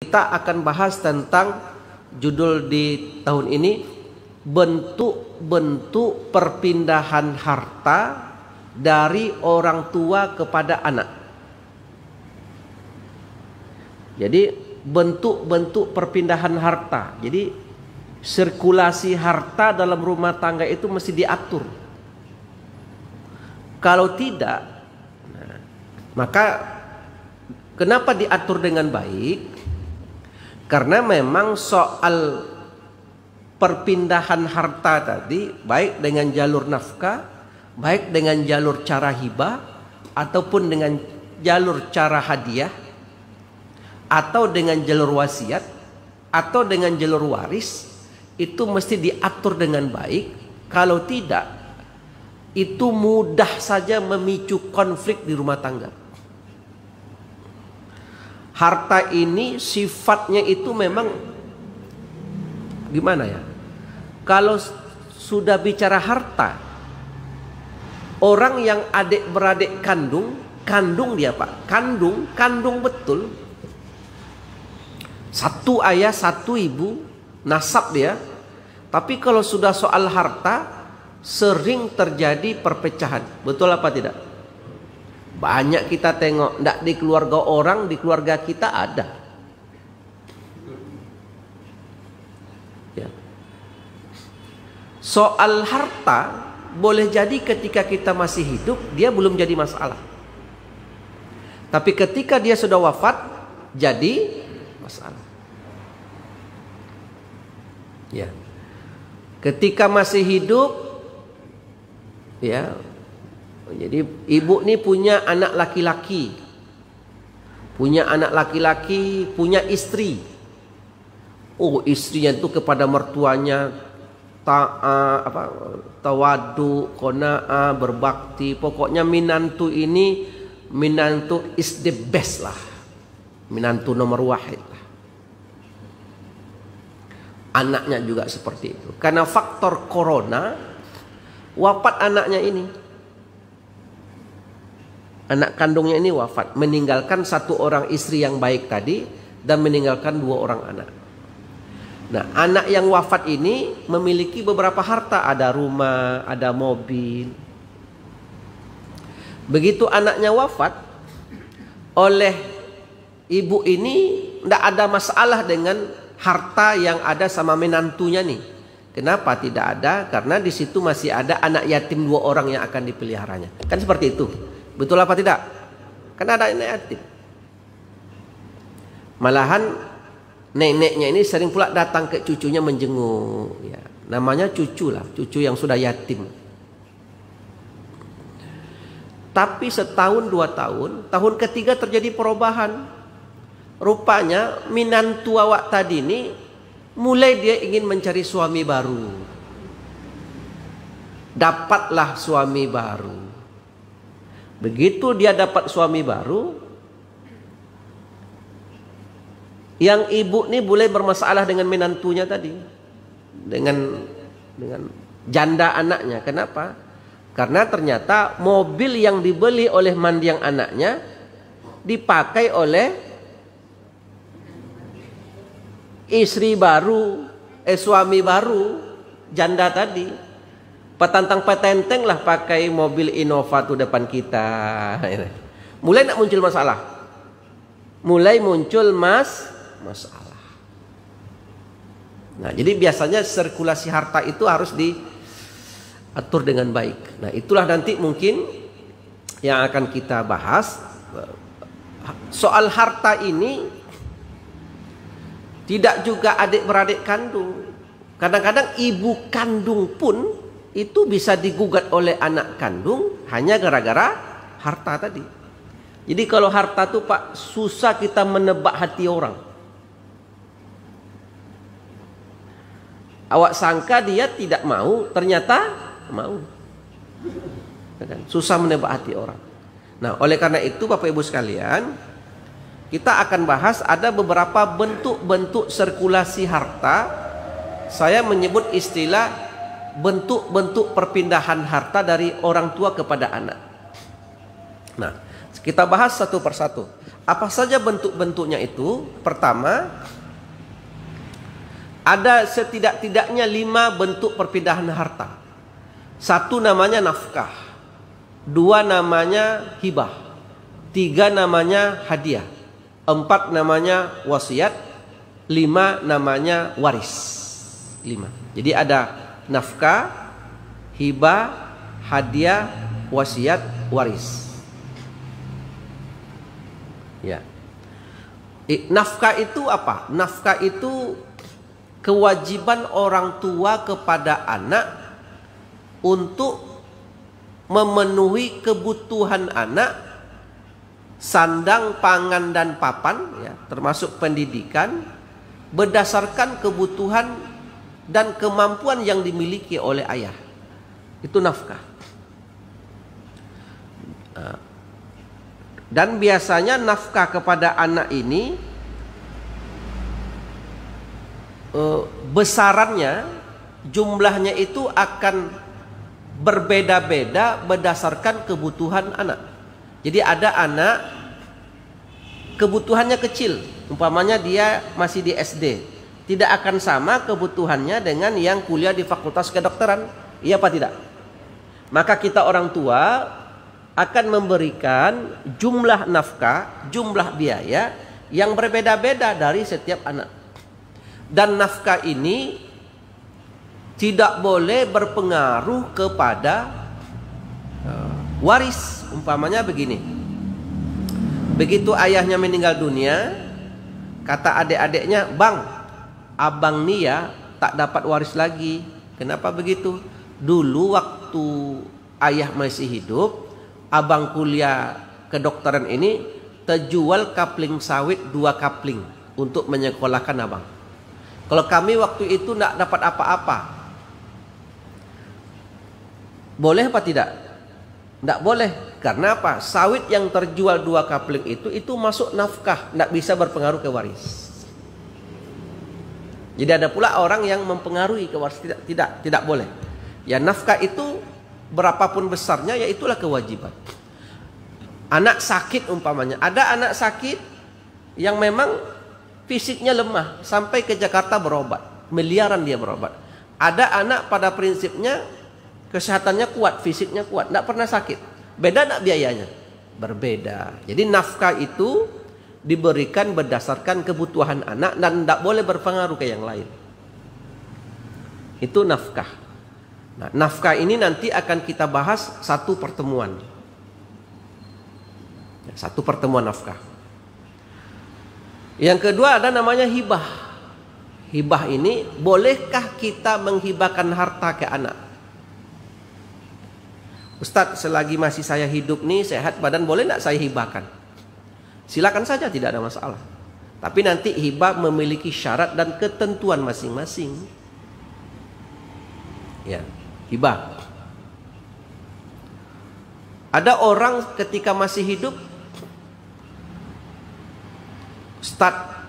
Kita akan bahas tentang judul di tahun ini, bentuk-bentuk perpindahan harta dari orang tua kepada anak. Jadi bentuk-bentuk perpindahan harta. Jadi sirkulasi harta dalam rumah tangga itu mesti diatur. Kalau tidak, maka kenapa diatur dengan baik? Karena memang soal perpindahan harta tadi, baik dengan jalur nafkah, baik dengan jalur cara hibah, ataupun dengan jalur cara hadiah, atau dengan jalur wasiat, atau dengan jalur waris, itu mesti diatur dengan baik. Kalau tidak, itu mudah saja memicu konflik di rumah tangga. Harta ini sifatnya itu memang gimana ya? Kalau sudah bicara harta, orang yang adik-beradik kandung dia Pak, kandung betul. Satu ayah, satu ibu, nasab dia. Tapi kalau sudah soal harta, sering terjadi perpecahan. Betul apa tidak? Banyak kita tengok, tidak di keluarga orang, di keluarga kita ada. Ya. Soal harta, boleh jadi ketika kita masih hidup, dia belum jadi masalah. Tapi ketika dia sudah wafat, jadi masalah. Ya. Ketika masih hidup, ya. Jadi ibu nih punya anak laki-laki, punya istri. Oh, istrinya itu kepada mertuanya tawadu, qanaah, berbakti. Pokoknya minantu is the best lah, minantu nomor wahid lah. Anaknya juga seperti itu. Karena faktor corona, wafat anaknya ini. Anak kandungnya ini wafat, meninggalkan satu orang istri yang baik tadi dan meninggalkan dua orang anak. Nah, anak yang wafat ini memiliki beberapa harta, ada rumah, ada mobil. Begitu anaknya wafat, oleh ibu ini tidak ada masalah dengan harta yang ada sama menantunya nih. Kenapa tidak ada? Karena di situ masih ada anak yatim dua orang yang akan dipeliharanya. Kan seperti itu. Betul apa tidak? Karena ada anak yatim. Malahan neneknya ini sering pula datang ke cucunya menjenguk. Ya, namanya cucu lah, cucu yang sudah yatim. Tapi setahun dua tahun, tahun ketiga terjadi perubahan. Rupanya minantu awak tadi ini mulai dia ingin mencari suami baru. Dapatlah suami baru. Begitu dia dapat suami baru, yang ibu ini boleh bermasalah dengan menantunya tadi, dengan janda anaknya. Kenapa? Karena ternyata mobil yang dibeli oleh mandiang anaknya dipakai oleh istri baru, suami baru, janda tadi. Petantang petenteng lah pakai mobil Innova tuh depan kita. Mulai nak muncul masalah. Mulai muncul masalah. Nah, jadi biasanya sirkulasi harta itu harus diatur dengan baik. Nah, itulah nanti mungkin yang akan kita bahas. Soal harta ini tidak juga adik-beradik kandung. Kadang-kadang ibu kandung pun itu bisa digugat oleh anak kandung hanya gara-gara harta tadi. Jadi kalau harta tuh Pak, susah kita menebak hati orang. Awak sangka dia tidak mau, ternyata mau. Susah menebak hati orang. Nah, oleh karena itu Bapak Ibu sekalian, kita akan bahas ada beberapa bentuk-bentuk sirkulasi harta. Saya menyebut istilah bentuk-bentuk perpindahan harta dari orang tua kepada anak. Nah, Kita bahas satu persatu. Apa saja bentuk-bentuknya itu? Pertama, ada setidak-tidaknya 5 bentuk perpindahan harta. 1 namanya nafkah, 2 namanya hibah, 3 namanya hadiah, 4 namanya wasiat, 5 namanya waris. 5. Jadi ada nafkah, hibah, hadiah, wasiat, waris. Ya. Nafkah itu apa? Nafkah itu kewajiban orang tua kepada anak untuk memenuhi kebutuhan anak, sandang, pangan, dan papan, ya, termasuk pendidikan, berdasarkan kebutuhan dan kemampuan yang dimiliki oleh ayah. Itu nafkah. Dan biasanya nafkah kepada anak ini besarannya, jumlahnya itu akan berbeda-beda berdasarkan kebutuhan anak. Jadi ada anak kebutuhannya kecil, umpamanya dia masih di SD, tidak akan sama kebutuhannya dengan yang kuliah di fakultas kedokteran. Iya apa tidak? Maka kita orang tua akan memberikan jumlah nafkah, jumlah biaya yang berbeda-beda dari setiap anak. Dan nafkah ini tidak boleh berpengaruh kepada waris. Umpamanya begini, begitu ayahnya meninggal dunia, kata adik-adiknya, "Bang, abang nih ya tak dapat waris lagi." Kenapa begitu? Dulu waktu ayah masih hidup, abang kuliah kedokteran ini terjual kapling sawit 2 kapling untuk menyekolahkan abang. Kalau kami waktu itu tidak dapat apa-apa, boleh apa tidak? Tidak boleh. Karena apa? Sawit yang terjual 2 kapling itu masuk nafkah, tidak bisa berpengaruh ke waris. Jadi ada pula orang yang mempengaruhi ke waris. Tidak boleh. Ya, nafkah itu berapapun besarnya, ya itulah kewajiban. Anak sakit umpamanya, ada anak sakit yang memang fisiknya lemah, sampai ke Jakarta berobat, miliaran dia berobat. Ada anak pada prinsipnya kesehatannya kuat, fisiknya kuat, tidak pernah sakit. Beda tidak biayanya? Berbeda. Jadi nafkah itu diberikan berdasarkan kebutuhan anak dan tidak boleh berpengaruh ke yang lain. Itu nafkah. Nah, nafkah ini nanti akan kita bahas satu pertemuan. Satu pertemuan nafkah. Yang kedua ada namanya hibah. Hibah ini, bolehkah kita menghibahkan harta ke anak? Ustadz, selagi masih saya hidup nih, sehat badan, boleh tidak saya hibahkan? Silakan saja, tidak ada masalah. Tapi nanti hibah memiliki syarat dan ketentuan masing-masing. Ya, hibah. Ada orang ketika masih hidup, Ustadz,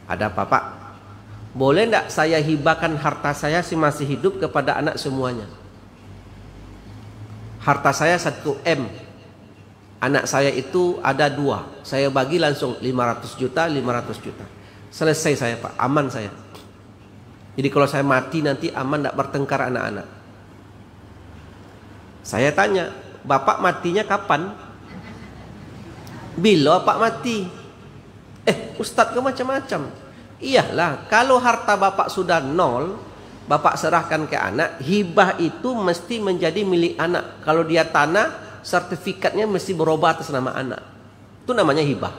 ada apa Pak? Boleh tidak saya hibahkan harta saya si masih hidup kepada anak semuanya? Harta saya 1M, anak saya itu ada 2, saya bagi langsung 500 juta, 500 juta. Selesai saya Pak, aman saya. Jadi kalau saya mati nanti aman, tidak bertengkar anak-anak. Saya tanya, Bapak matinya kapan? Bila Pak mati? Ustadz ke macam-macam. Iyalah, kalau harta Bapak sudah 0, Bapak serahkan ke anak, hibah itu mesti menjadi milik anak. Kalau dia tanah, sertifikatnya mesti berubah atas nama anak. Itu namanya hibah.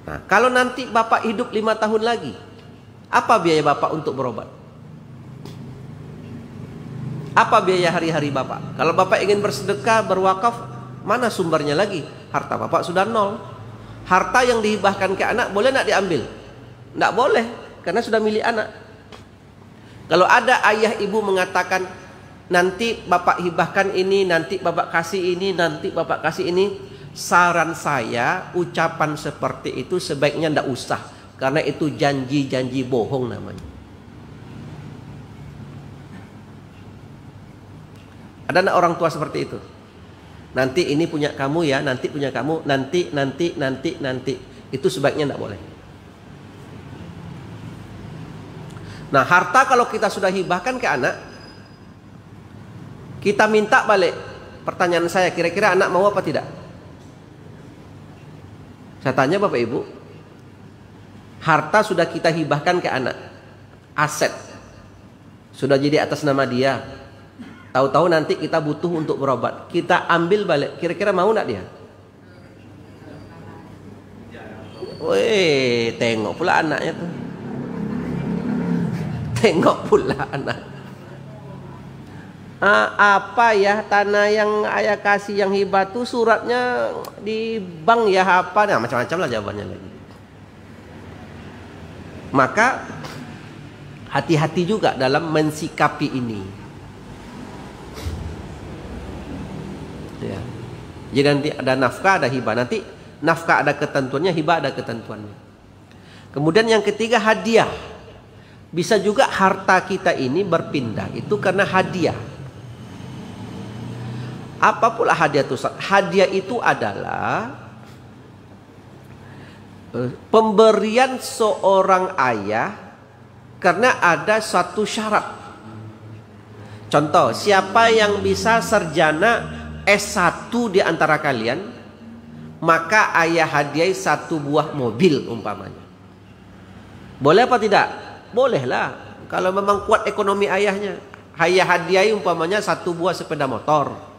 Nah, kalau nanti Bapak hidup 5 tahun lagi, apa biaya Bapak untuk berobat? Apa biaya hari-hari Bapak? Kalau Bapak ingin bersedekah, berwakaf, mana sumbernya lagi? Harta Bapak sudah 0. Harta yang dihibahkan ke anak boleh tidak diambil? Tidak boleh, karena sudah milik anak. Kalau ada ayah ibu mengatakan, nanti Bapak hibahkan ini, nanti Bapak kasih ini, nanti Bapak kasih ini, saran saya, ucapan seperti itu sebaiknya tidak usah, karena itu janji-janji bohong namanya. Ada enggak orang tua seperti itu? Nanti ini punya kamu ya, nanti punya kamu, nanti. Itu sebaiknya enggak boleh. Nah, harta kalau kita sudah hibahkan ke anak, kita minta balik. Pertanyaan saya, kira-kira anak mau apa tidak? Saya tanya Bapak Ibu, harta sudah kita hibahkan ke anak, aset sudah jadi atas nama dia. Tahu-tahu nanti kita butuh untuk berobat, kita ambil balik, kira-kira mau enggak dia? Wih, tengok pula anaknya tuh. Tengok pula anak. Apa ya tanah yang ayah kasih yang hibah tuh suratnya di bank ya apa? Nah, macam-macam lah jawabannya lagi. Maka hati-hati juga dalam mensikapi ini. Ya. Jadi nanti ada nafkah, ada hibah. Nanti nafkah ada ketentuannya, hibah ada ketentuannya. Kemudian yang ketiga, hadiah. Bisa juga harta kita ini berpindah itu karena hadiah. Apa pula hadiah itu? Hadiah itu adalah pemberian seorang ayah karena ada satu syarat. Contoh, siapa yang bisa sarjana S1 di antara kalian, maka ayah hadiahi 1 buah mobil umpamanya. Boleh apa tidak? Bolehlah. Kalau memang kuat ekonomi ayahnya, ayah hadiahi umpamanya 1 buah sepeda motor.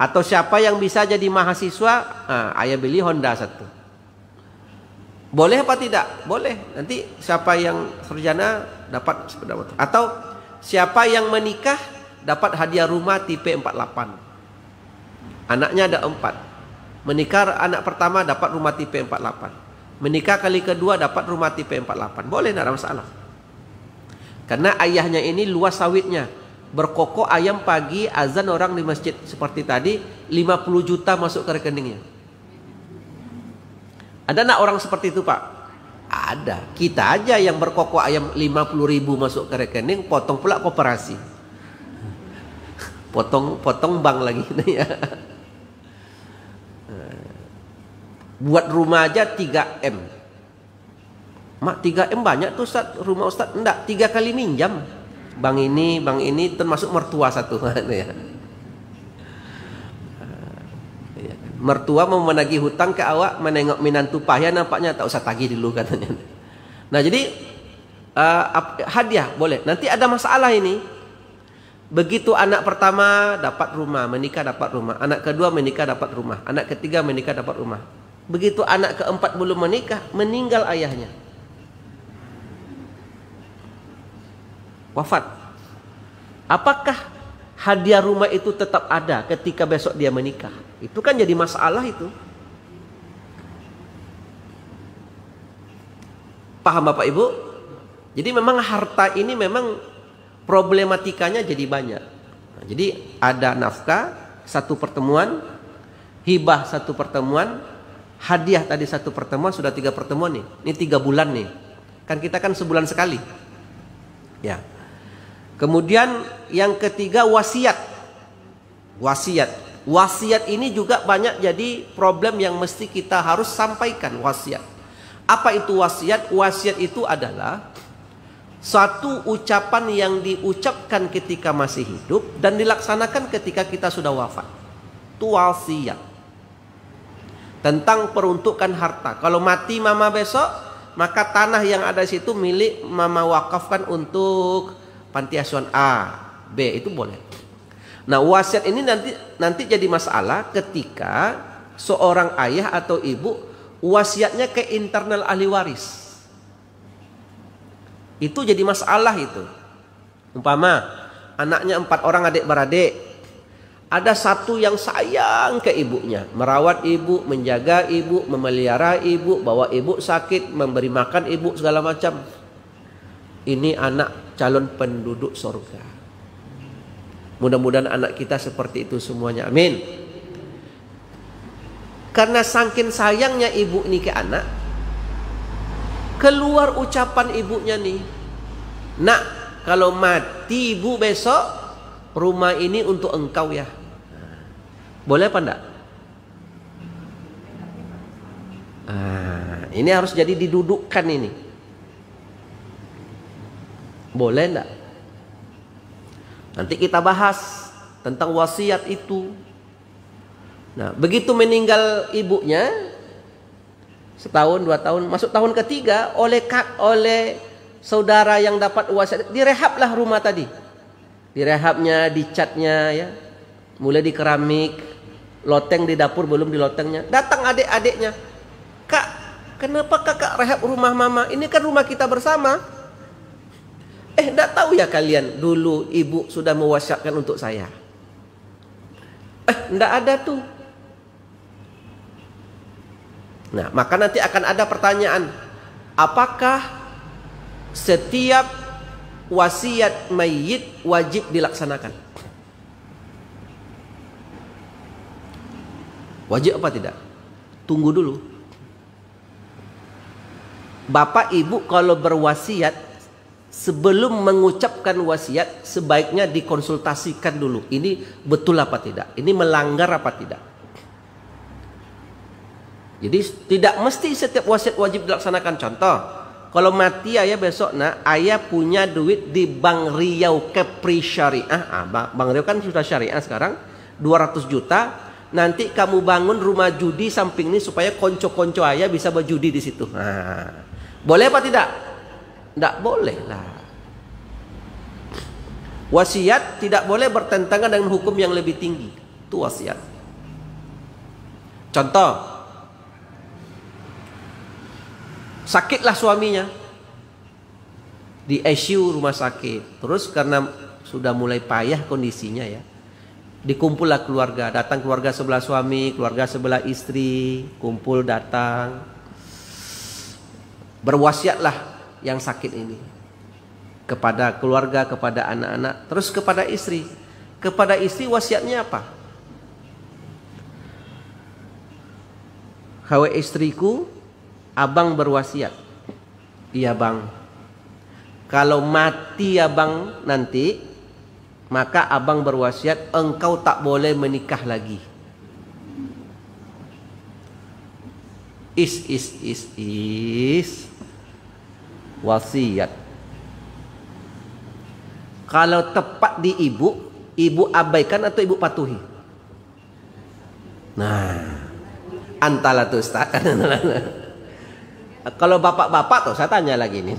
Atau siapa yang bisa jadi mahasiswa, ayah beli Honda 1. Boleh apa tidak? Boleh. Nanti siapa yang sarjana dapat sepeda motor. Atau siapa yang menikah dapat hadiah rumah tipe 48. Anaknya ada 4. Menikah anak pertama dapat rumah tipe 48. Menikah kali kedua dapat rumah tipe 48. Boleh, tidak ada masalah. Karena ayahnya ini luas sawitnya. Berkokok ayam pagi, azan orang di masjid. Seperti tadi, 50 juta masuk ke rekeningnya. Ada nak orang seperti itu, Pak? Ada. Kita aja yang berkokok ayam 50 ribu masuk ke rekening, potong pula koperasi. Potong bank lagi. Buat rumah aja 3M. Mak, 3M banyak tuh Ustaz, rumah Ustaz. Enggak, 3 kali minjam. Bang ini termasuk mertua 1. Ya. Mertua mau menagih hutang ke awak, menengok minantu payah, nampaknya tak usah tagih dulu katanya. Nah, jadi hadiah boleh. Nanti ada masalah ini. Begitu anak pertama dapat rumah, menikah dapat rumah. Anak kedua menikah dapat rumah. Anak ketiga menikah dapat rumah. Begitu anak keempat belum menikah, meninggal ayahnya. Wafat. Apakah hadiah rumah itu tetap ada ketika besok dia menikah? Itu kan jadi masalah itu. Paham Bapak Ibu? Jadi memang harta ini memang problematikanya jadi banyak. Nah, jadi ada nafkah 1 pertemuan, hibah 1 pertemuan, hadiah tadi 1 pertemuan, sudah 3 pertemuan nih. Ini 3 bulan nih. Kan kita kan sebulan sekali. Ya. Kemudian yang ketiga wasiat. Wasiat ini juga banyak jadi problem yang mesti kita harus sampaikan. Wasiat. Apa itu wasiat? Wasiat itu adalah satu ucapan yang diucapkan ketika masih hidup dan dilaksanakan ketika kita sudah wafat. Itu wasiat. Tentang peruntukan harta. Kalau mati mama besok, maka tanah yang ada di situ milik mama wakafkan untuk panti asuhan A, B, itu boleh. Nah, wasiat ini nanti jadi masalah ketika seorang ayah atau ibu wasiatnya ke internal ahli waris. Itu jadi masalah itu. Umpama anaknya 4 orang adik beradik. Ada 1 yang sayang ke ibunya, merawat ibu, menjaga ibu, memelihara ibu, bawa ibu sakit, memberi makan ibu segala macam. Ini anak calon penduduk surga. Mudah-mudahan anak kita seperti itu semuanya. Amin. Karena saking sayangnya ibu ini ke anak, keluar ucapan ibunya nih, nak, kalau mati ibu besok, rumah ini untuk engkau ya. Boleh apa enggak? Ini harus jadi didudukkan ini. Boleh enggak? Nanti kita bahas tentang wasiat itu. Nah, begitu meninggal ibunya, setahun, 2 tahun, masuk tahun ketiga, oleh saudara yang dapat wasiat, direhablah rumah tadi. Direhabnya, dicatnya ya. Mulai di keramik, loteng di dapur belum di lotengnya. Datang adik-adiknya. Kak, kenapa kakak rehab rumah mama? Ini kan rumah kita bersama. Enggak tahu ya kalian, dulu ibu sudah mewasiatkan untuk saya. Enggak ada tuh. Nah, maka nanti akan ada pertanyaan. Apakah setiap wasiat mayit wajib dilaksanakan? Wajib apa tidak? Tunggu dulu. Bapak ibu kalau berwasiat, sebelum mengucapkan wasiat, sebaiknya dikonsultasikan dulu. Ini betul apa tidak? Ini melanggar apa tidak? Jadi tidak mesti setiap wasiat wajib dilaksanakan. Contoh, kalau mati ayah besok, ayah punya duit di Bank Riau Kepri Syariah. Bank Riau kan sudah syariah sekarang, 200 juta. Nanti kamu bangun rumah judi samping ini supaya konco-konco ayah bisa berjudi di situ. Boleh apa tidak? Tidak boleh lah. Wasiat tidak boleh bertentangan dengan hukum yang lebih tinggi. Itu wasiat. Contoh, sakitlah suaminya di ICU rumah sakit. Terus karena sudah mulai payah kondisinya ya, dikumpullah keluarga. Datang keluarga sebelah suami, keluarga sebelah istri, kumpul datang. Berwasiatlah yang sakit ini kepada keluarga, kepada anak-anak, terus kepada istri. Kepada istri wasiatnya apa? Hai istriku, abang berwasiat. Iya bang, kalau mati abang nanti, maka abang berwasiat engkau tak boleh menikah lagi. Is wasiat. Kalau tepat di ibu abaikan atau ibu patuhi? Nah, antara tuh Ustaz. Kalau bapak-bapak tuh saya tanya lagi nih.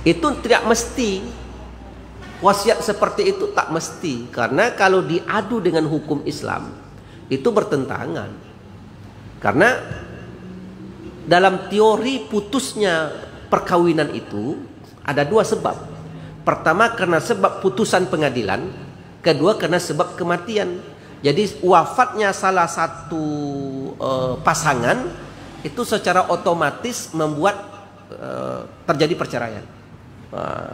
Itu tidak mesti. Wasiat seperti itu tak mesti, karena kalau diadu dengan hukum Islam itu bertentangan. Karena dalam teori putusnya perkawinan itu ada 2 sebab. Pertama karena sebab putusan pengadilan, kedua karena sebab kematian. Jadi wafatnya salah satu pasangan itu secara otomatis membuat terjadi perceraian.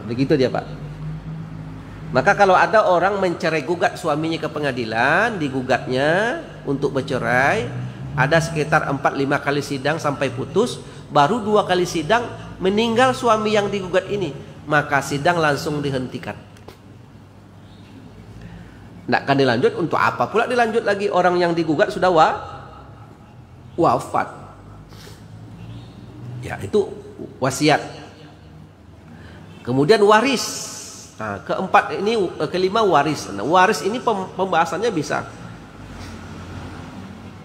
Begitu dia Pak. Maka kalau ada orang mencerai gugat suaminya ke pengadilan, digugatnya untuk bercerai, ada sekitar 4-5 kali sidang sampai putus, baru 2 kali sidang meninggal suami yang digugat ini, maka sidang langsung dihentikan. Tidak akan dilanjut. Untuk apa pula dilanjut lagi? Orang yang digugat sudah wafat. Ya, itu wasiat. Kemudian waris. Nah, kelima waris. Nah, waris ini pembahasannya bisa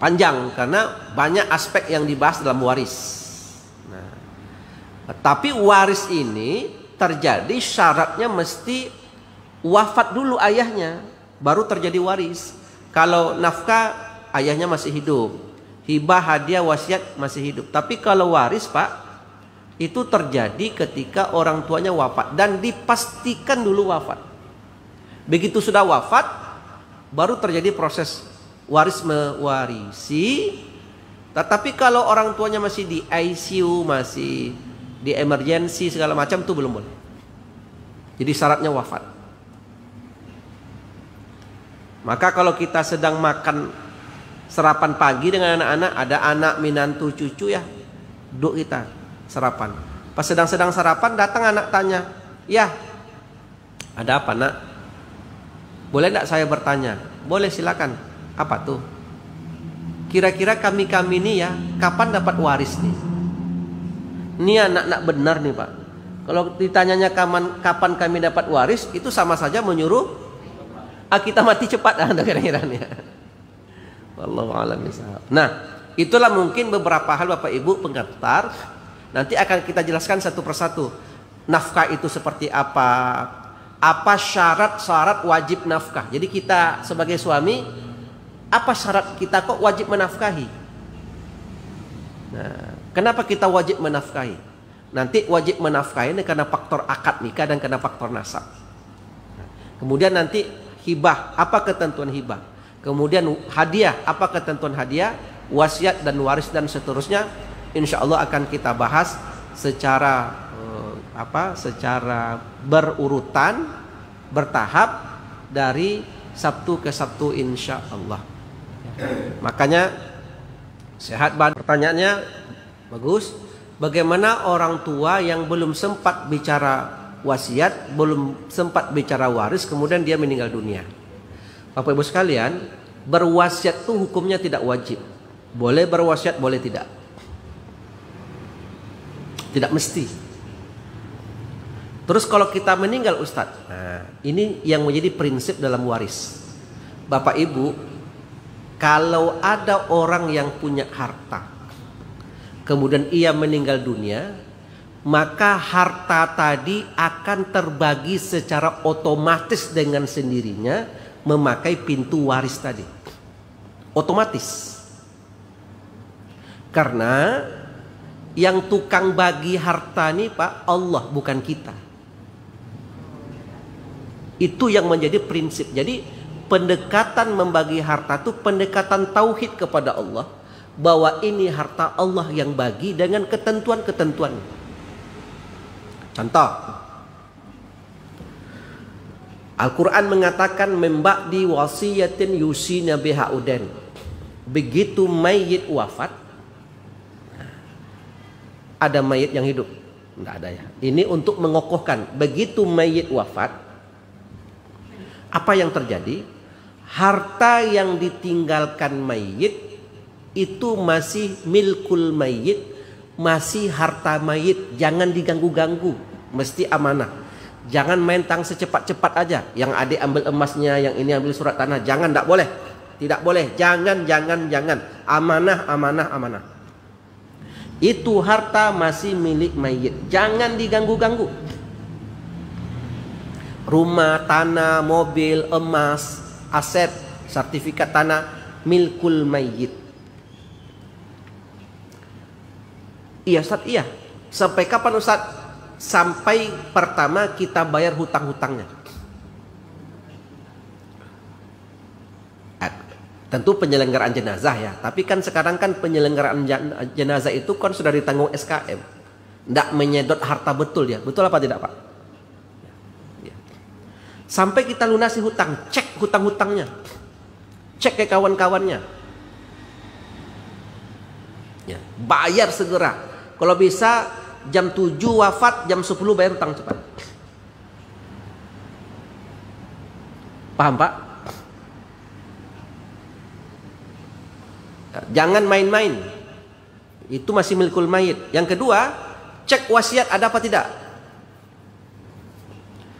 panjang karena banyak aspek yang dibahas dalam waris. Nah, tapi waris ini terjadi syaratnya mesti wafat dulu ayahnya, baru terjadi waris. Kalau nafkah ayahnya masih hidup, hibah, hadiah, wasiat masih hidup. Tapi kalau waris Pak, itu terjadi ketika orang tuanya wafat dan dipastikan dulu wafat. Begitu sudah wafat, baru terjadi proses waris mewarisi. Tetapi kalau orang tuanya masih di ICU, masih di emergency segala macam, itu belum boleh. Jadi syaratnya wafat. Maka kalau kita sedang makan sarapan pagi dengan anak-anak, ada anak, minantu, cucu ya, duduk kita sarapan. Pas sedang-sedang sarapan, datang anak tanya, ya Ada apa nak? Boleh tidak saya bertanya? Boleh, silakan. Apa tuh? Kira-kira kami ini ya, kapan dapat waris nih? Ini anak-anak benar nih Pak. Kalau ditanyanya kapan kami dapat waris, itu sama saja menyuruh kita mati cepat. Kira-kira nih. Wallahu a'lam bishawab. Nah, itulah mungkin beberapa hal Bapak Ibu pengantar. Nanti akan kita jelaskan satu persatu. Nafkah itu seperti apa? Apa syarat-syarat wajib nafkah? Jadi kita sebagai suami, apa syarat kita kok wajib menafkahi? Nah, kenapa kita wajib menafkahi? Nanti wajib menafkahi ini karena faktor akad nikah dan karena faktor nasab. Kemudian nanti hibah, apa ketentuan hibah? Kemudian hadiah, apa ketentuan hadiah? Wasiat dan waris dan seterusnya. Insya Allah akan kita bahas secara secara berurutan, bertahap dari Sabtu ke Sabtu insya Allah. Makanya sehat banget. Pertanyaannya bagus. Bagaimana orang tua yang belum sempat bicara wasiat, belum sempat bicara waris, kemudian dia meninggal dunia? Bapak Ibu sekalian, berwasiat itu hukumnya tidak wajib. Boleh berwasiat, boleh tidak. Tidak mesti. Terus kalau kita meninggal Ustadz, nah ini yang menjadi prinsip dalam waris. Bapak Ibu, kalau ada orang yang punya harta, kemudian ia meninggal dunia, maka harta tadi akan terbagi secara otomatis dengan sendirinya memakai pintu waris tadi. Otomatis. Karena yang tukang bagi harta ini Pak, Allah bukan kita. Itu yang menjadi prinsip. Jadi pendekatan membagi harta itu pendekatan tauhid kepada Allah, bahwa ini harta Allah yang bagi dengan ketentuan-ketentuan. Contoh, Al-Quran mengatakan memba'di wasiyatin yusina biha udan. Begitu mayit wafat, ada mayit yang hidup? Tidak ada ya. Ini untuk mengokohkan. Begitu mayit wafat, apa yang terjadi? Harta yang ditinggalkan mayit itu masih milkul mayit, masih harta mayit. Jangan diganggu-ganggu, mesti amanah. Jangan main tang secepat-cepat aja. Yang adik ambil emasnya, yang ini ambil surat tanah. Jangan, tidak boleh. Tidak boleh. Jangan. Amanah. Itu harta masih milik mayit. Jangan diganggu-ganggu. Rumah, tanah, mobil, emas, aset, sertifikat tanah, milkul mayit. Iya Ustaz, iya. Sampai kapan Ustaz? Sampai pertama kita bayar hutang-hutangnya. Tentu penyelenggaraan jenazah ya. Tapi kan sekarang kan penyelenggaraan jenazah itu kan sudah ditanggung SKM. Tidak menyedot harta betul ya. Betul apa tidak Pak? Sampai kita lunasi hutang, cek hutang-hutangnya, cek ke kawan-kawannya, ya, bayar segera. Kalau bisa jam 7 wafat, jam 10 bayar hutang cepat. Paham Pak? Jangan main-main. Itu masih milikul mayit. Yang kedua, cek wasiat ada apa tidak.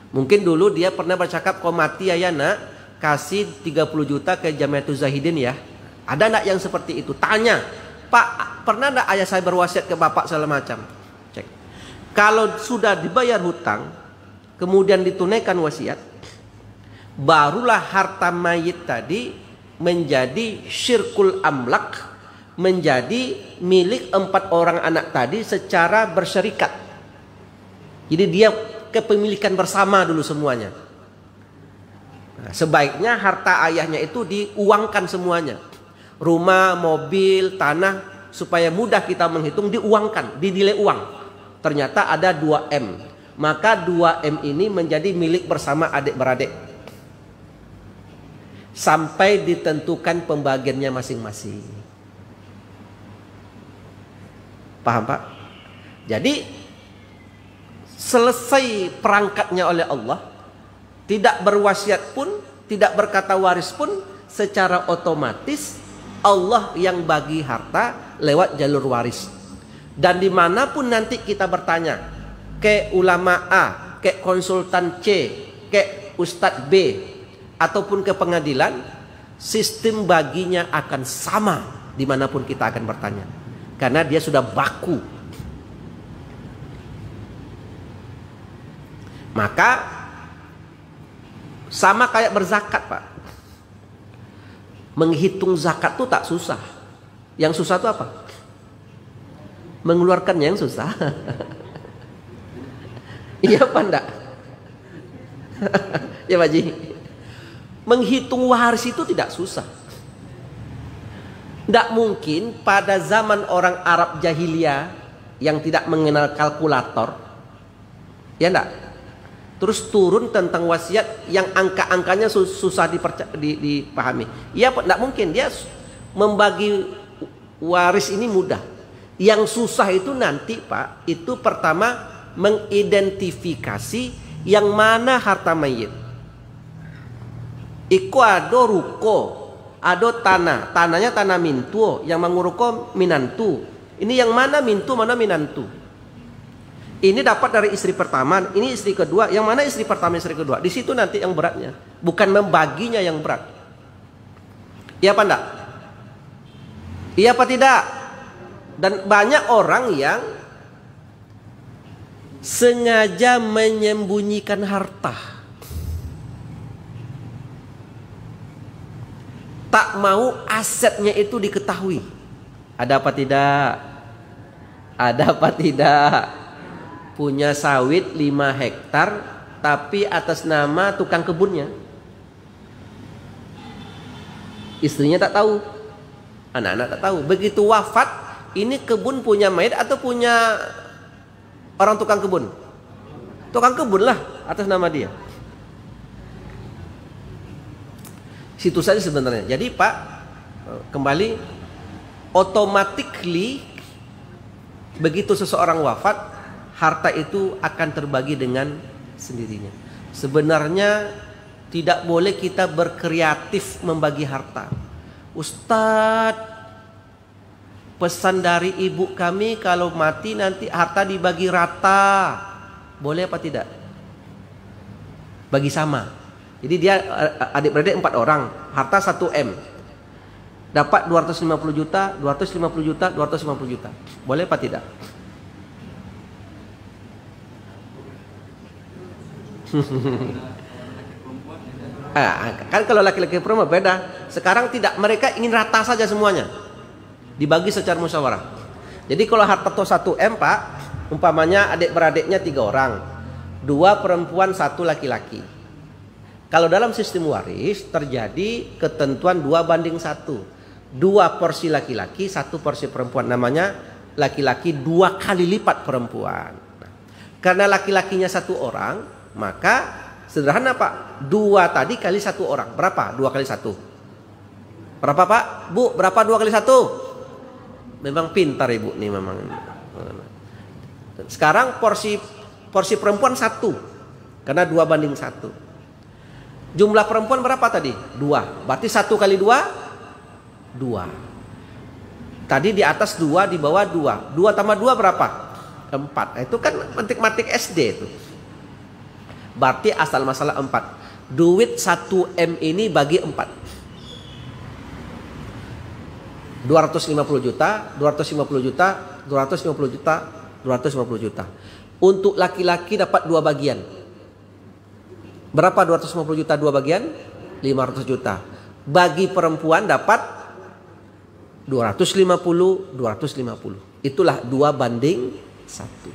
Mungkin dulu dia pernah bercakap, kau mati ya nak, kasih 30 juta ke Jamiatul Zahidin ya. Ada enggak yang seperti itu? Tanya, Pak, pernah enggak ayah saya berwasiat ke bapak segala macam? Cek. Kalau sudah dibayar hutang, kemudian ditunaikan wasiat, barulah harta mayit tadi menjadi syirkul amlak, menjadi milik 4 orang anak tadi secara bersyarikat. Jadi dia kepemilikan bersama dulu semuanya. Nah, sebaiknya harta ayahnya itu diuangkan semuanya. Rumah, mobil, tanah, supaya mudah kita menghitung, diuangkan, dinilai uang. Ternyata ada 2M. Maka 2M ini menjadi milik bersama adik-beradik. Sampai ditentukan pembagiannya masing-masing. Paham Pak? Jadi selesai perangkatnya oleh Allah, tidak berwasiat pun, tidak berkata waris pun, secara otomatis Allah yang bagi harta lewat jalur waris. Dan dimanapun nanti kita bertanya, ke ulama A, ke konsultan C, ke Ustadz B, ataupun ke pengadilan, sistem baginya akan sama dimanapun kita akan bertanya. Karena dia sudah baku. Maka sama kayak berzakat, Pak. Menghitung zakat itu tak susah. Yang susah itu apa? Mengeluarkannya yang susah. Iya apa enggak? Ya Pak Ji. Menghitung waris itu tidak susah. Tidak mungkin pada zaman orang Arab jahiliyah yang tidak mengenal kalkulator, ya enggak? Terus turun tentang wasiat yang angka-angkanya susah dipahami. Ya, enggak mungkin. Dia membagi waris ini mudah. Yang susah itu nanti, Pak, itu pertama mengidentifikasi yang mana harta mayit. Iko ado ruko, ado tanah, tanahnya tanah mintu, yang manguruko minantu. Ini yang mana mintu, mana minantu. Ini dapat dari istri pertama, ini istri kedua. Yang mana istri pertama, istri kedua? Di situ nanti yang beratnya, bukan membaginya yang berat. Iya apa enggak? Iya apa tidak? Dan banyak orang yang sengaja menyembunyikan harta, tak mau asetnya itu diketahui. Ada apa tidak? Ada apa tidak? Punya sawit 5 hektar, tapi atas nama tukang kebunnya. Istrinya tak tahu, anak-anak tak tahu. Begitu wafat, ini kebun punya mayit atau punya orang tukang kebun? Tukang kebun lah, atas nama dia. Situ saja sebenarnya. Jadi Pak, kembali, automatically begitu seseorang wafat, harta itu akan terbagi dengan sendirinya. Sebenarnya tidak boleh kita berkreatif membagi harta. Ustadz, pesan dari ibu kami kalau mati nanti harta dibagi rata. Boleh apa tidak? Bagi sama. Jadi dia adik-beradik 4 orang, harta 1 M. Dapat 250 juta, 250 juta, 250 juta. Boleh apa tidak? Kan kalau laki-laki perempuan beda. Sekarang tidak, mereka ingin rata saja semuanya, dibagi secara musyawarah. Jadi kalau harta 1 M, Pak, umpamanya adik beradiknya 3 orang, 2 perempuan 1 laki-laki. Kalau dalam sistem waris terjadi ketentuan 2:1, 2 porsi laki-laki, 1 porsi perempuan. Namanya laki-laki 2 kali lipat perempuan. Karena laki-lakinya 1 orang, maka sederhana Pak, 2 tadi kali 1 orang. Berapa 2 kali 1? Berapa Pak? Bu, berapa 2 kali 1? Memang pintar ibu nih memang. Sekarang porsi perempuan 1, karena 2:1. Jumlah perempuan berapa tadi? 2. Berarti 1 kali 2? 2. Tadi di atas 2, di bawah 2. 2 tambah 2 berapa? 4. Itu kan matik-matik SD itu. Berarti asal masalah 4. Duit 1 M ini bagi 4. 250 juta, 250 juta, 250 juta, 250 juta. Untuk laki-laki dapat 2 bagian. Berapa 250 juta 2 bagian? 500 juta. Bagi perempuan dapat 250, 250. Itulah 2:1.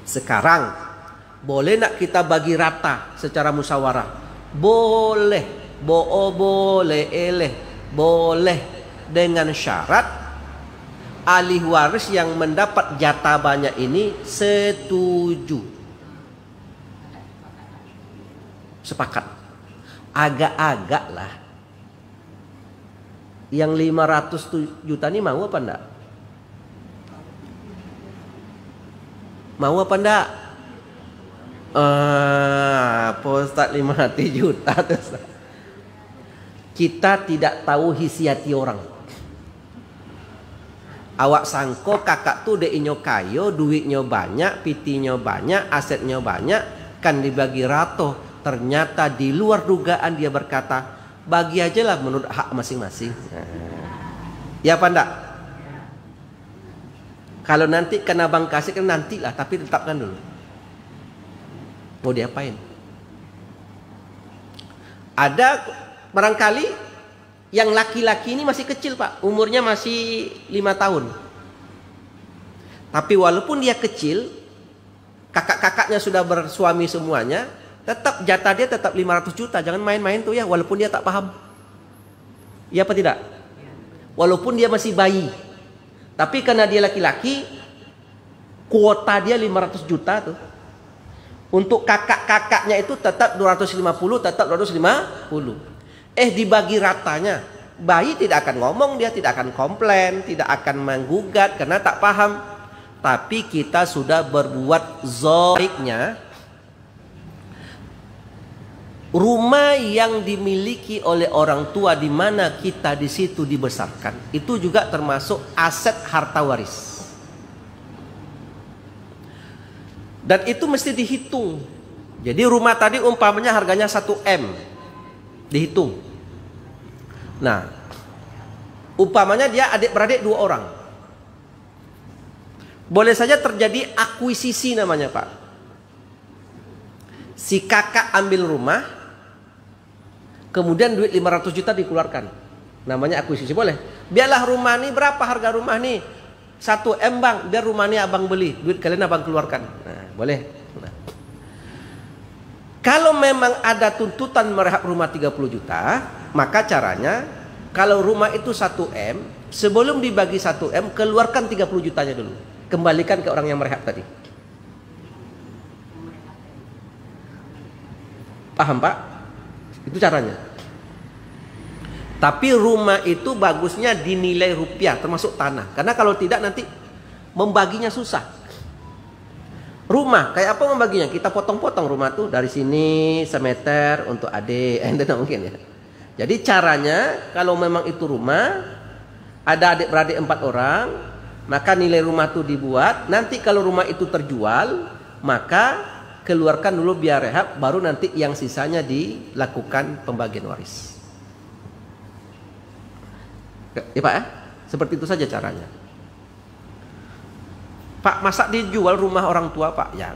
Sekarang boleh nak kita bagi rata secara musyawarah? Boleh. Boleh, boleh, dengan syarat ahli waris yang mendapat jatah banyak ini setuju. Sepakat. Agak-agak lah. Yang 500 juta ini mau apa enggak? Mau apa enggak? Apa Ustaz 500 juta tuh, Ustaz? Kita tidak tahu hisiati orang. Awak sangko kakak tuh deinyo kayo, duitnya banyak, pitinya banyak, asetnya banyak, kan dibagi rato. Ternyata di luar dugaan dia berkata, bagi aja lah menurut hak masing-masing. Ya apa enggak? Kalau nanti kena bang kasih kan nantilah, tapi tetapkan dulu. Mau diapain? Ada barangkali yang laki-laki ini masih kecil Pak, umurnya masih 5 tahun. Tapi walaupun dia kecil, kakak-kakaknya sudah bersuami semuanya, tetap jatah dia tetap 500 juta. Jangan main-main tuh ya, walaupun dia tak paham. Iya apa tidak? Walaupun dia masih bayi. Tapi karena dia laki-laki, kuota dia 500 juta tuh. Untuk kakak-kakaknya itu tetap 250, tetap 250. Dibagi ratanya. Bayi tidak akan ngomong, dia tidak akan komplain, tidak akan menggugat karena tak paham. Tapi kita sudah berbuat zaliknya. Rumah yang dimiliki oleh orang tua di mana kita di situ dibesarkan, itu juga termasuk aset harta waris. Dan itu mesti dihitung. Jadi rumah tadi umpamanya harganya 1M. Dihitung. Nah, umpamanya dia adik-beradik 2 orang. Boleh saja terjadi akuisisi namanya Pak. Si kakak ambil rumah, kemudian duit 500 juta dikeluarkan. Namanya akuisisi, boleh. Biarlah rumah ini, berapa harga rumah ini? 1M bang, biar rumah ini abang beli, duit kalian abang keluarkan. Nah, boleh. Nah. Kalau memang ada tuntutan merehab rumah 30 juta, maka caranya kalau rumah itu 1M, sebelum dibagi 1M, keluarkan 30 jutanya dulu. Kembalikan ke orang yang merehab tadi. Paham Pak? Itu caranya. Tapi rumah itu bagusnya dinilai rupiah, termasuk tanah. Karena kalau tidak nanti membaginya susah. Rumah, kayak apa membaginya? Kita potong-potong rumah tuh dari sini semeter untuk adik. Tidak mungkin ya. Jadi caranya kalau memang itu rumah, ada adik-beradik 4 orang, maka nilai rumah itu dibuat. Nanti kalau rumah itu terjual, maka keluarkan dulu biaya rehab, baru nanti yang sisanya dilakukan pembagian waris. Ya Pak ya? Seperti itu saja caranya. Pak, masa dijual rumah orang tua Pak? Ya.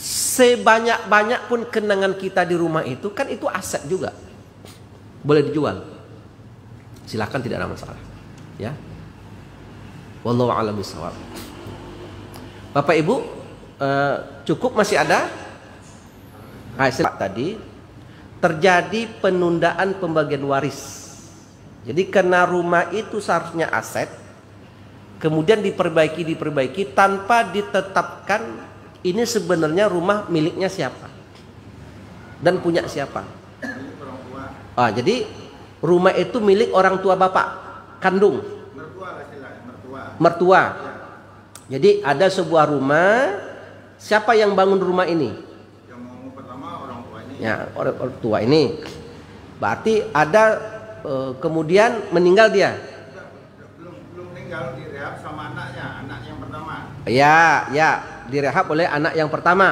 Sebanyak-banyak pun kenangan kita di rumah itu, kan itu aset juga. Boleh dijual. Silakan, tidak ada masalah. Ya. Wallahu a'lam bishawab. Bapak Ibu, cukup masih ada? Tadi terjadi penundaan pembagian waris. Jadi karena rumah itu seharusnya aset, kemudian diperbaiki tanpa ditetapkan ini sebenarnya rumah miliknya siapa dan punya siapa. Jadi rumah itu milik orang tua bapak kandung, mertua. Jadi ada sebuah rumah, siapa yang bangun rumah ini? Yang bangun pertama orang tua ini. Ya, orang tua ini. Berarti ada kemudian meninggal dia. Belum meninggal, direhab sama anaknya, anak yang pertama. Ya, direhab oleh anak yang pertama.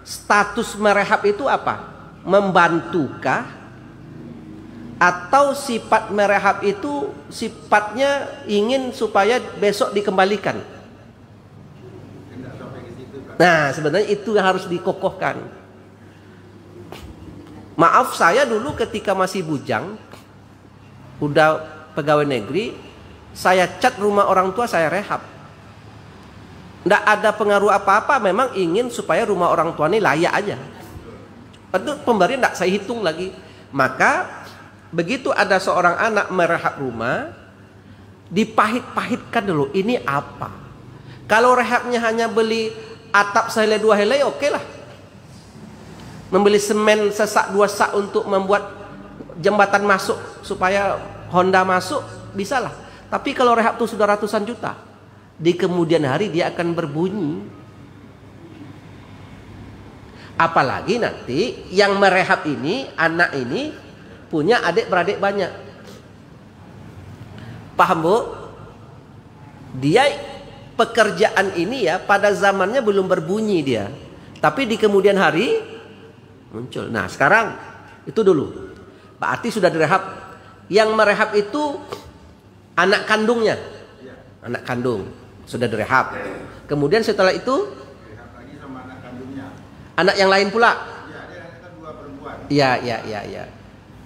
Status merehab itu apa? Membantukah? Atau sifat merehab itu sifatnya ingin supaya besok dikembalikan? Nah, sebenarnya itu yang harus dikokohkan. Maaf, saya dulu ketika masih bujang, udah pegawai negeri, saya cat rumah orang tua, saya rehab. Nggak ada pengaruh apa-apa, memang ingin supaya rumah orang tua ini layak aja. Itu pemberian nggak saya hitung lagi. Maka begitu ada seorang anak merehab rumah, dipahit-pahitkan dulu, ini apa? Kalau rehabnya hanya beli atap sehelai 2 helai, oke lah. Membeli semen sesak 2 sak untuk membuat jembatan masuk supaya Honda masuk, bisa lah. Tapi kalau rehab itu sudah ratusan juta, di kemudian hari dia akan berbunyi. Apalagi nanti yang merehab ini, anak ini punya adik-beradik banyak. Paham Bu? Dia pekerjaan ini ya pada zamannya belum berbunyi dia. Tapi di kemudian hari muncul. Nah sekarang itu dulu. Berarti sudah direhab. Yang merehab itu anak kandungnya. Anak kandung. Sudah direhab. Kemudian setelah itu anak yang lain pula. Iya, dia kan 2 perempuan. Iya.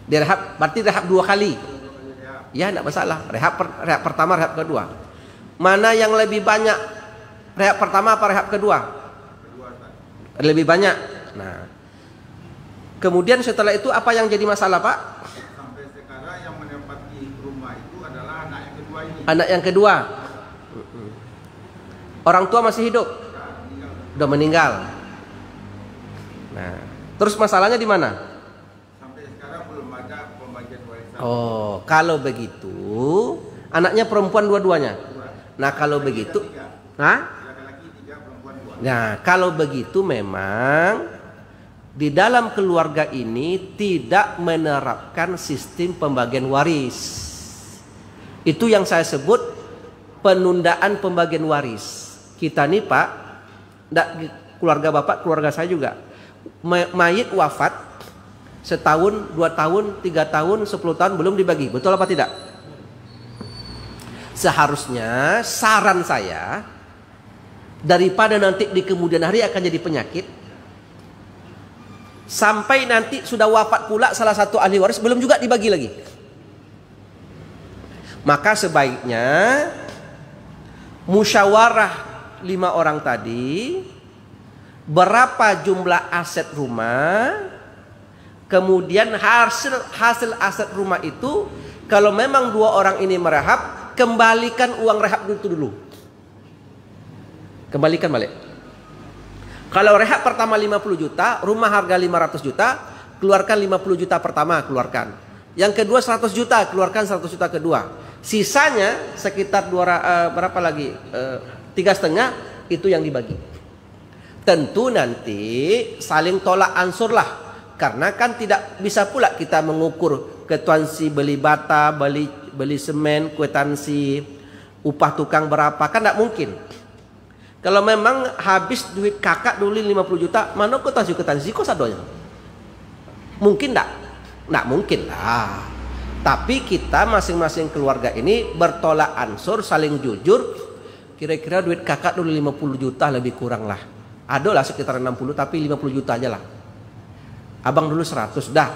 Direhab, berarti rehab 2 kali. Ya, enggak masalah. Rehab pertama, rehab kedua. Mana yang lebih banyak? Rehab pertama apa rehab kedua? Lebih banyak. Nah. Kemudian setelah itu apa yang jadi masalah, Pak? Sampai sekarang yang menempati rumah itu adalah anak yang kedua ini. Anak yang kedua. Orang tua masih hidup? Udah meninggal. Nah, terus masalahnya di mana? Sampai sekarang belum ada pembagian warisan. Oh, kalau begitu, anaknya perempuan dua-duanya. Nah, kalau begitu, Laki-laki 3, perempuan 2. nah, kalau begitu memang di dalam keluarga ini tidak menerapkan sistem pembagian waris. Itu yang saya sebut penundaan pembagian waris. Kita nih Pak, keluarga Bapak, keluarga saya juga. Mayit wafat setahun, 2 tahun, 3 tahun, 10 tahun belum dibagi. Betul apa tidak? Seharusnya saran saya, daripada nanti di kemudian hari akan jadi penyakit, sampai nanti sudah wafat pula salah satu ahli waris belum juga dibagi lagi. Maka sebaiknya musyawarah 5 orang tadi, berapa jumlah aset rumah, kemudian hasil aset rumah itu, kalau memang 2 orang ini merehab, kembalikan uang rehab itu dulu. Kembalikan balik. Kalau rehab pertama 50 juta, rumah harga 500 juta, keluarkan 50 juta pertama, keluarkan. Yang kedua 100 juta, keluarkan 100 juta kedua. Sisanya sekitar berapa lagi? 3,5 itu yang dibagi. Tentu nanti saling tolak ansur lah. Karena kan tidak bisa pula kita mengukur kwitansi beli bata, beli semen, kwitansi upah tukang berapa, kan tidak mungkin. Kalau memang habis duit kakak dulu 50 juta, mana kwitansi kok sadonya? Mungkin tidak? Tidak mungkin lah. Tapi kita masing-masing keluarga ini bertolak ansur, saling jujur. Kira-kira duit kakak dulu 50 juta lebih kurang lah. Ada lah sekitar 60, tapi 50 juta aja lah. Abang dulu 100 dah.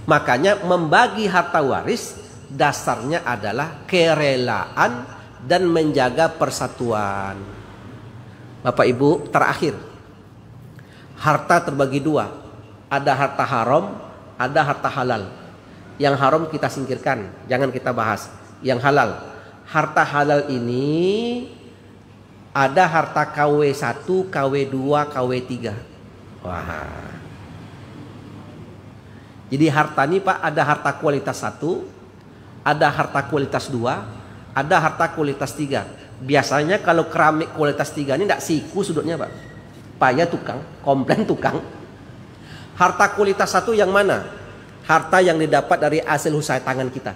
Makanya membagi harta waris dasarnya adalah kerelaan dan menjaga persatuan. Bapak Ibu, terakhir, harta terbagi 2. Ada harta haram, ada harta halal. Yang haram kita singkirkan, jangan kita bahas. Yang halal, harta halal ini ada harta KW1, KW2, KW3. Wah. Jadi harta ini Pak, ada harta kualitas 1, ada harta kualitas 2, ada harta kualitas 3. Biasanya kalau keramik kualitas 3 ini tidak siku sudutnya Pak. Payah tukang, komplain tukang. Harta kualitas 1 yang mana? Harta yang didapat dari hasil usaha tangan kita.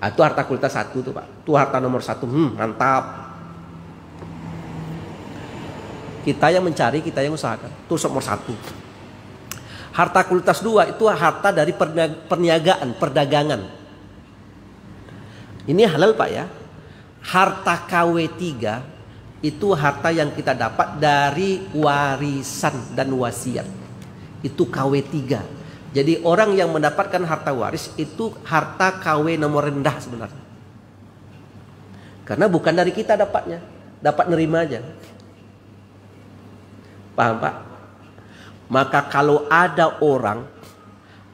Itu harta kualitas 1 tuh Pak. Itu harta nomor 1. Mantap. Kita yang mencari, kita yang usahakan. Itu nomor 1. Harta kualitas 2 itu harta dari perniagaan, perdagangan. Ini halal Pak ya. Harta KW3 itu harta yang kita dapat dari warisan dan wasiat. Itu KW3. Jadi orang yang mendapatkan harta waris itu harta KW nomor rendah sebenarnya. Karena bukan dari kita dapatnya, dapat nerima aja. Paham Pak? Maka kalau ada orang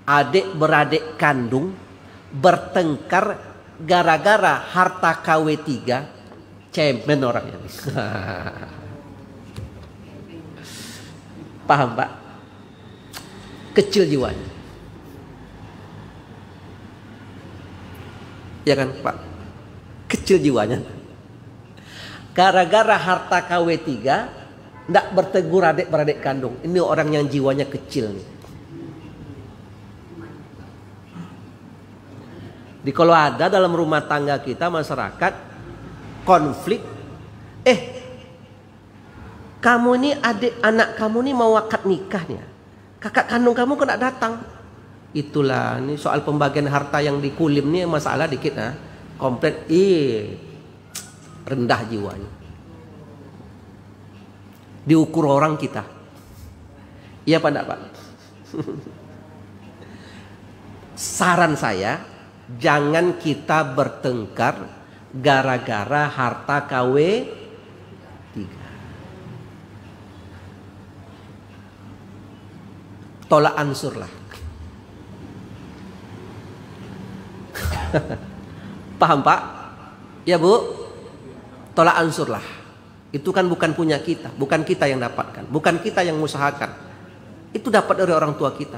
adik beradik kandung bertengkar gara-gara harta KW3, cemen orangnya. Paham Pak? Kecil jiwanya. Ya kan Pak? Kecil jiwanya. Gara-gara harta KW3 Tidak bertegur adik-beradik kandung. Ini orang yang jiwanya kecil nih. Di kalau ada dalam rumah tangga kita masyarakat konflik, kamu ini anak kamu ini mau akad nikahnya, kakak kandung kamu kok tidak datang. Itulah ini soal pembagian harta yang di kulim nih masalah dikit komplit rendah jiwanya. Diukur orang kita. Iya Pak enggak Pak? Saran saya, jangan kita bertengkar gara-gara harta KW 3. Tolak ansur lah. Paham Pak? Ya Bu? Tolak ansur lah. Itu kan bukan punya kita, bukan kita yang dapatkan, bukan kita yang mengusahakan. Itu dapat dari orang tua kita.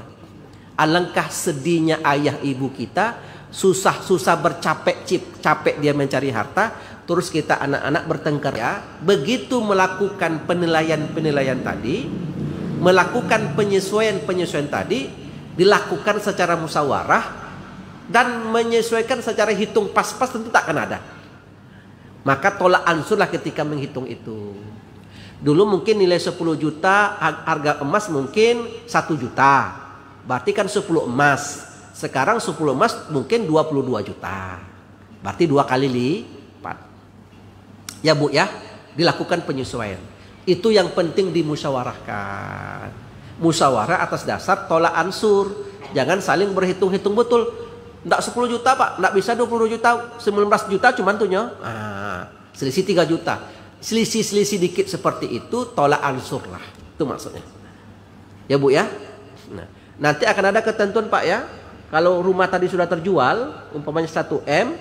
Alangkah sedihnya ayah ibu kita, susah-susah capek dia mencari harta, terus kita anak-anak bertengkar ya. Begitu melakukan penilaian tadi, melakukan penyesuaian tadi, dilakukan secara musyawarah dan menyesuaikan secara hitung pas-pas tentu tak akan ada. Maka tolak ansur lah ketika menghitung itu. Dulu mungkin nilai 10 juta, harga emas mungkin 1 juta. Berarti kan 10 emas. Sekarang 10 emas mungkin 22 juta. Berarti 2 kali lipat. Ya Bu ya, dilakukan penyesuaian. Itu yang penting dimusyawarahkan. Musyawarah atas dasar tolak ansur. Jangan saling berhitung-hitung betul. Nggak 10 juta Pak, nggak bisa 20 juta, 19 juta cuman tuhnya. Selisih 3 juta. Selisih dikit seperti itu, tolak ansur lah. Itu maksudnya. Ya Bu ya. Nah, nanti akan ada ketentuan Pak ya. Kalau rumah tadi sudah terjual, umpamanya 1M,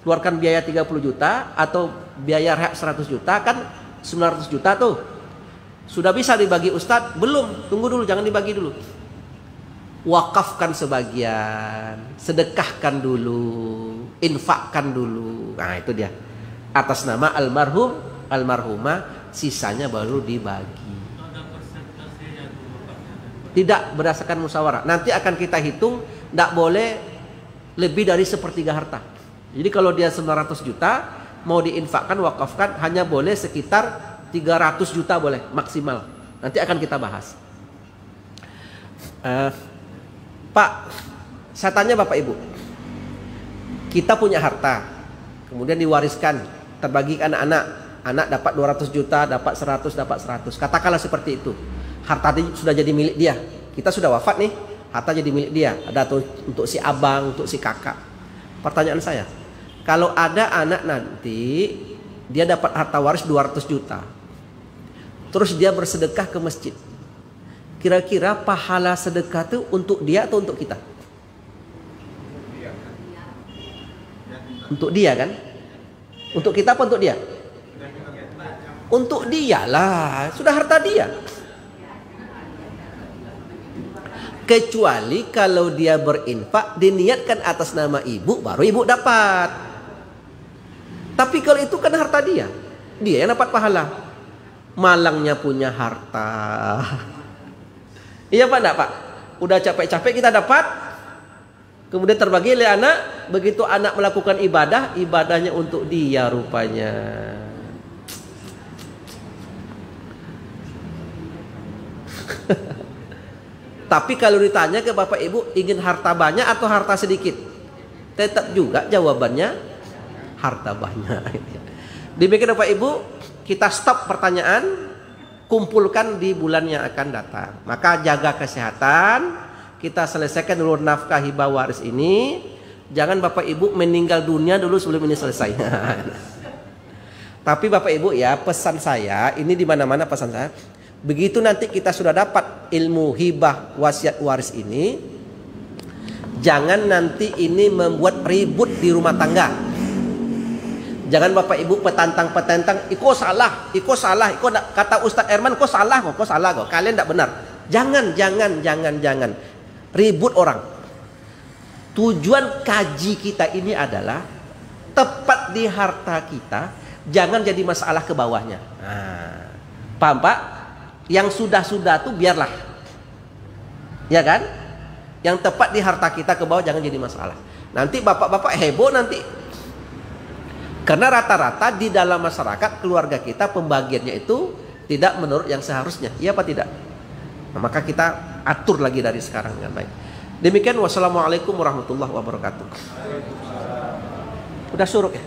keluarkan biaya 30 juta atau biaya rehab 100 juta, kan 900 juta tuh. Sudah bisa dibagi Ustadz? Belum, tunggu dulu, jangan dibagi dulu. Wakafkan sebagian, sedekahkan dulu, infakkan dulu. Nah itu dia. Atas nama almarhum, almarhumah, sisanya baru dibagi. Tidak berdasarkan musyawarah. Nanti akan kita hitung, tidak boleh lebih dari 1/3 harta. Jadi kalau dia 900 juta, mau diinfakkan, wakafkan, hanya boleh sekitar 300 juta boleh, maksimal. Nanti akan kita bahas. Pak, saya tanya Bapak Ibu, kita punya harta, kemudian diwariskan, terbagi ke anak-anak, anak dapat 200 juta, dapat 100, dapat 100, katakanlah seperti itu. Harta sudah jadi milik dia, kita sudah wafat nih, harta jadi milik dia, ada tuh untuk si abang, untuk si kakak. Pertanyaan saya, kalau ada anak nanti, dia dapat harta waris 200 juta, terus dia bersedekah ke masjid, kira-kira pahala sedekah itu untuk dia atau untuk kita? Untuk dia kan? Untuk kita apa untuk dia? Untuk dia lah, sudah harta dia. Kecuali kalau dia berinfak diniatkan atas nama ibu, baru ibu dapat. Tapi kalau itu kan harta dia, dia yang dapat pahala. Malangnya punya harta. Iya Pak, enggak Pak? Udah capek-capek kita dapat, kemudian terbagi oleh anak. Begitu anak melakukan ibadah, ibadahnya untuk dia rupanya. Tapi kalau ditanya ke Bapak Ibu, ingin harta banyak atau harta sedikit? Tetap juga jawabannya harta banyak. Demikian Bapak Ibu, kita stop pertanyaan. Kumpulkan di bulan yang akan datang. Maka jaga kesehatan. Kita selesaikan dulu nafkah hibah waris ini. Jangan Bapak Ibu meninggal dunia dulu sebelum ini selesai. Tapi Bapak Ibu ya, pesan saya ini di mana-mana pesan saya. Begitu nanti kita sudah dapat ilmu hibah wasiat waris ini, jangan nanti ini membuat ribut di rumah tangga. Jangan Bapak Ibu petantang-petantang, iko salah, kata Ustadz Erman, kok salah kok, kalian tidak benar. Jangan ribut orang. Tujuan kaji kita ini adalah tepat di harta kita, jangan jadi masalah ke bawahnya. Paham Pak? Yang sudah-sudah tuh biarlah. Ya kan? Yang tepat di harta kita ke bawah jangan jadi masalah. Nanti bapak-bapak heboh nanti. Karena rata-rata di dalam masyarakat keluarga kita pembagiannya itu tidak menurut yang seharusnya. Iya apa tidak? Nah, maka kita atur lagi dari sekarang dengan baik. Demikian, wassalamualaikum warahmatullahi wabarakatuh. Udah suruk ya?